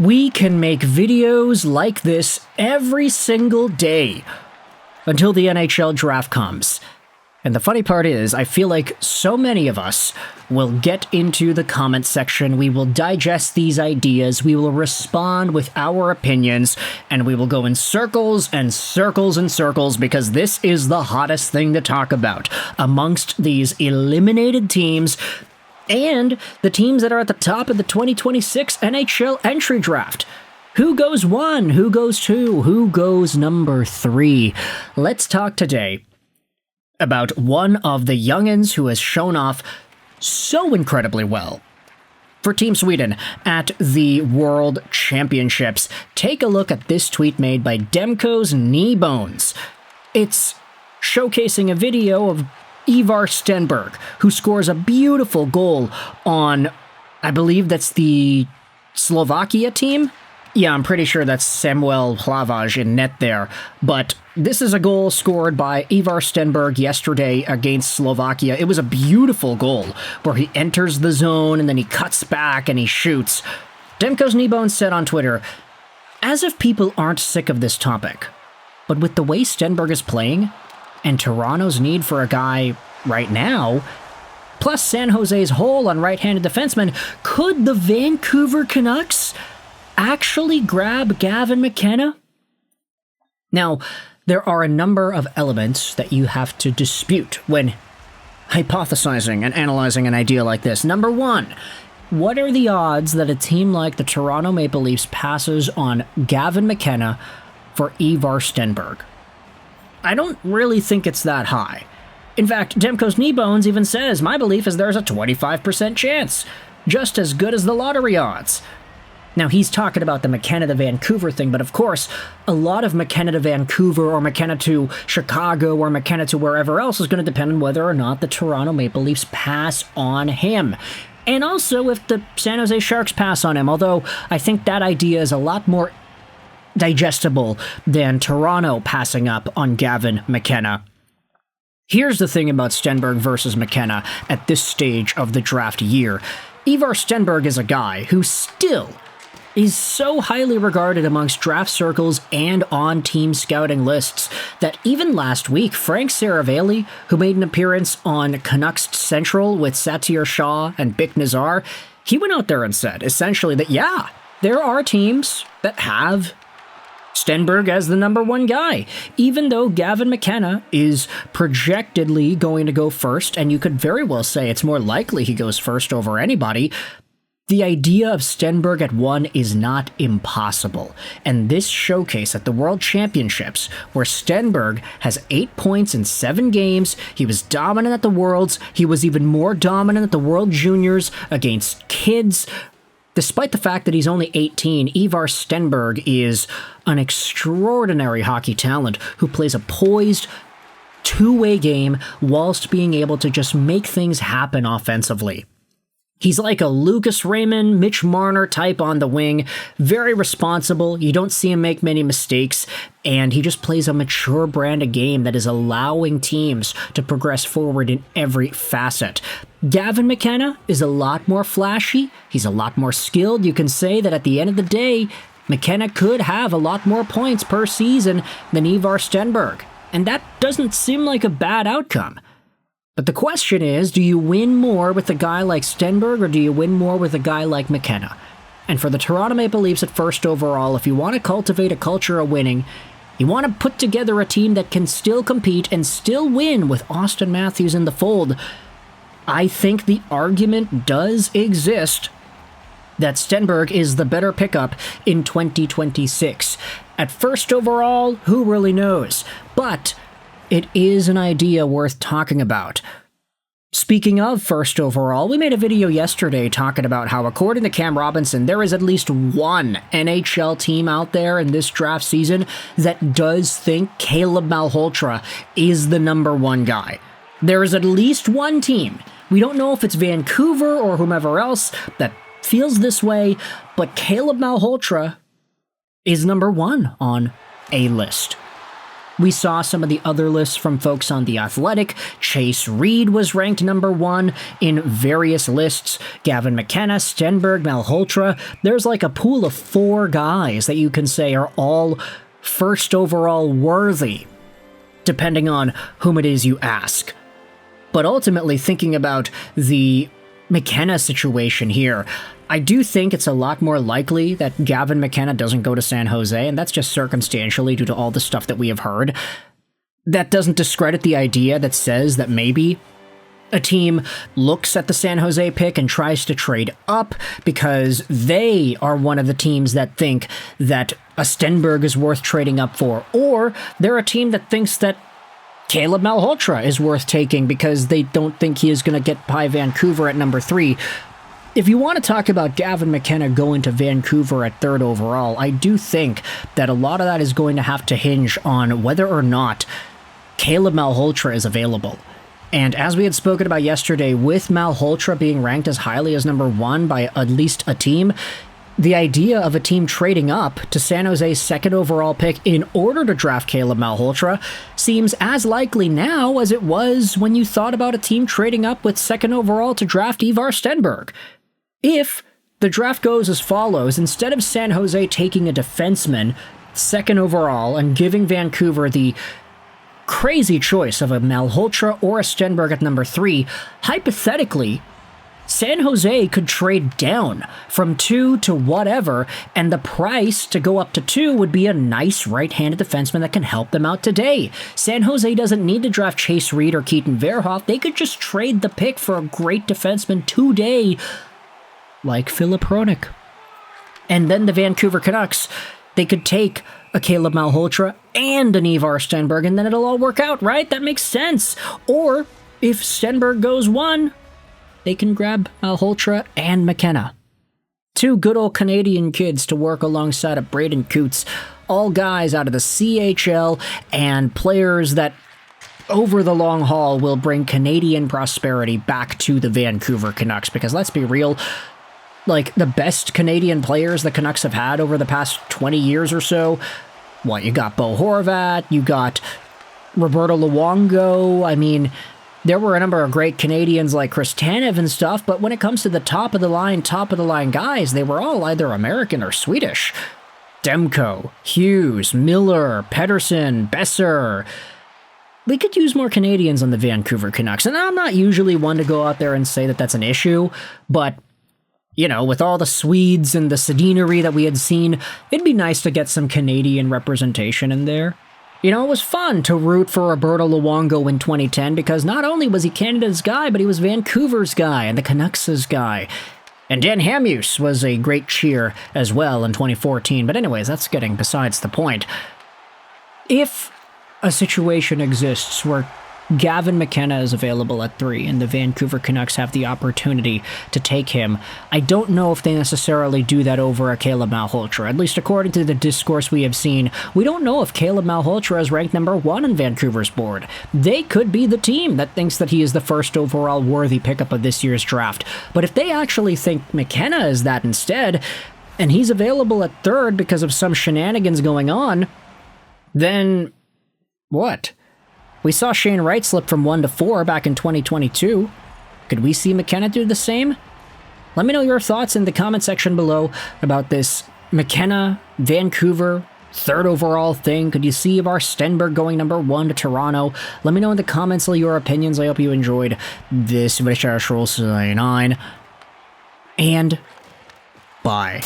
We can make videos like this every single day until the NHL Draft comes. And the funny part is, I feel like so many of us will get into the comment section, we will digest these ideas, we will respond with our opinions, and we will go in circles and circles and circles because this is the hottest thing to talk about amongst these eliminated teams and the teams that are at the top of the 2026 NHL Entry Draft. Who goes 1? Who goes 2? Who goes number 3? Let's talk today about one of the youngins who has shown off so incredibly well for Team Sweden at the World Championships. Take a look at this tweet made by Demko's Knee Bones. It's showcasing a video of Ivar Stenberg, who scores a beautiful goal on, I believe that's the Slovakia team? Yeah, I'm pretty sure that's Samuel Hlavaj in net there, but this is a goal scored by Ivar Stenberg yesterday against Slovakia. It was a beautiful goal where he enters the zone and then he cuts back and he shoots. Demko's Kneebone said on Twitter, "As if people aren't sick of this topic, but with the way Stenberg is playing and Toronto's need for a guy right now, plus San Jose's hole on right-handed defensemen, could the Vancouver Canucks actually grab Gavin McKenna?" Now, there are a number of elements that you have to dispute when hypothesizing and analyzing an idea like this. Number one, what are the odds that a team like the Toronto Maple Leafs passes on Gavin McKenna for Ivar Stenberg? I don't really think it's that high. In fact, Demko's Kneebones even says, "My belief is there's a 25% chance, just as good as the lottery odds." Now, he's talking about the McKenna to Vancouver thing, but of course, a lot of McKenna to Vancouver or McKenna to Chicago or McKenna to wherever else is going to depend on whether or not the Toronto Maple Leafs pass on him. And also if the San Jose Sharks pass on him, although I think that idea is a lot more digestible than Toronto passing up on Gavin McKenna. Here's the thing about Stenberg versus McKenna at this stage of the draft year. Ivar Stenberg is a guy who still is so highly regarded amongst draft circles and on team scouting lists that even last week, Frank Saravalli, who made an appearance on Canucks Central with Satyr Shah and Bick Nazar, he went out there and said essentially that, yeah, there are teams that have Stenberg as the number one guy, even though Gavin McKenna is projectedly going to go first, and you could very well say it's more likely he goes first over anybody. The idea of Stenberg at 1 is not impossible, and this showcase at the World Championships, where Stenberg has 8 points in 7 games, he was dominant at the Worlds, he was even more dominant at the World Juniors against kids. Despite the fact that he's only 18, Ivar Stenberg is an extraordinary hockey talent who plays a poised, two-way game whilst being able to just make things happen offensively. He's like a Lucas Raymond, Mitch Marner type on the wing, very responsible, you don't see him make many mistakes, and he just plays a mature brand of game that is allowing teams to progress forward in every facet. Gavin McKenna is a lot more flashy, he's a lot more skilled. You can say that at the end of the day, McKenna could have a lot more points per season than Ivar Stenberg, and that doesn't seem like a bad outcome. But the question is, do you win more with a guy like Stenberg or do you win more with a guy like McKenna? And for the Toronto Maple Leafs at first overall, if you want to cultivate a culture of winning, you want to put together a team that can still compete and still win with Austin Matthews in the fold, I think the argument does exist that Stenberg is the better pickup in 2026. At first overall, who really knows? But it is an idea worth talking about. Speaking of first overall, we made a video yesterday talking about how, according to Cam Robinson, there is at least one NHL team out there in this draft season that does think Caleb Malhotra is the number one guy. There is at least one team. We don't know if it's Vancouver or whomever else that feels this way, but Caleb Malhotra is number one on a list. We saw some of the other lists from folks on The Athletic. Chase Reed was ranked number 1 in various lists. Gavin McKenna, Stenberg, Malhotra. There's like a pool of 4 guys that you can say are all first overall worthy, depending on whom it is you ask. But ultimately, thinking about the McKenna situation here, I do think it's a lot more likely that Gavin McKenna doesn't go to San Jose, and that's just circumstantially due to all the stuff that we have heard. That doesn't discredit the idea that says that maybe a team looks at the San Jose pick and tries to trade up because they are one of the teams that think that a Stenberg is worth trading up for, or they're a team that thinks that Caleb Malhotra is worth taking because they don't think he is going to get by Vancouver at number 3. If you want to talk about Gavin McKenna going to Vancouver at 3rd overall, I do think that a lot of that is going to have to hinge on whether or not Caleb Malhotra is available. And as we had spoken about yesterday, with Malhotra being ranked as highly as number 1 by at least a team, the idea of a team trading up to San Jose's 2nd overall pick in order to draft Caleb Malhotra seems as likely now as it was when you thought about a team trading up with 2nd overall to draft Ivar Stenberg. If the draft goes as follows, instead of San Jose taking a defenseman 2nd overall and giving Vancouver the crazy choice of a Malhotra or a Stenberg at number 3, hypothetically, San Jose could trade down from 2 to whatever, and the price to go up to 2 would be a nice right-handed defenseman that can help them out today. San Jose doesn't need to draft Chase Reed or Keaton Verhoff. They could just trade the pick for a great defenseman today, like Philip Hronik. And then the Vancouver Canucks, they could take a Caleb Malhotra and an Ivar Stenberg, and then it'll all work out, right? That makes sense. Or, if Stenberg goes 1, they can grab Malhotra and McKenna. 2 good old Canadian kids to work alongside of Braden Coots, all guys out of the CHL and players that over the long haul will bring Canadian prosperity back to the Vancouver Canucks, because let's be real, like, the best Canadian players the Canucks have had over the past 20 years or so, you got Bo Horvat, you got Roberto Luongo, I mean, there were a number of great Canadians like Chris Tanev and stuff, but when it comes to the top of the line guys, they were all either American or Swedish. Demko, Hughes, Miller, Pedersen, Besser. We could use more Canadians on the Vancouver Canucks, and I'm not usually one to go out there and say that that's an issue, but you know, with all the Swedes and the Sedinery that we had seen, it'd be nice to get some Canadian representation in there. You know, it was fun to root for Roberto Luongo in 2010 because not only was he Canada's guy, but he was Vancouver's guy and the Canucks' guy. And Dan Hamhuis was a great cheer as well in 2014. But anyways, that's getting besides the point. If a situation exists where Gavin McKenna is available at 3 and the Vancouver Canucks have the opportunity to take him, I don't know if they necessarily do that over a Caleb Malhotra. At least according to the discourse we have seen, we don't know if Caleb Malhotra is ranked number 1 on Vancouver's board. They could be the team that thinks that he is the first overall worthy pickup of this year's draft. But if they actually think McKenna is that instead, and he's available at 3rd because of some shenanigans going on, then what? We saw Shane Wright slip from 1 to 4 back in 2022. Could we see McKenna do the same? Let me know your thoughts in the comment section below about this McKenna, Vancouver, 3rd overall thing. Could you see Ivar Stenberg going number 1 to Toronto? Let me know in the comments all your opinions. I hope you enjoyed this video. And bye.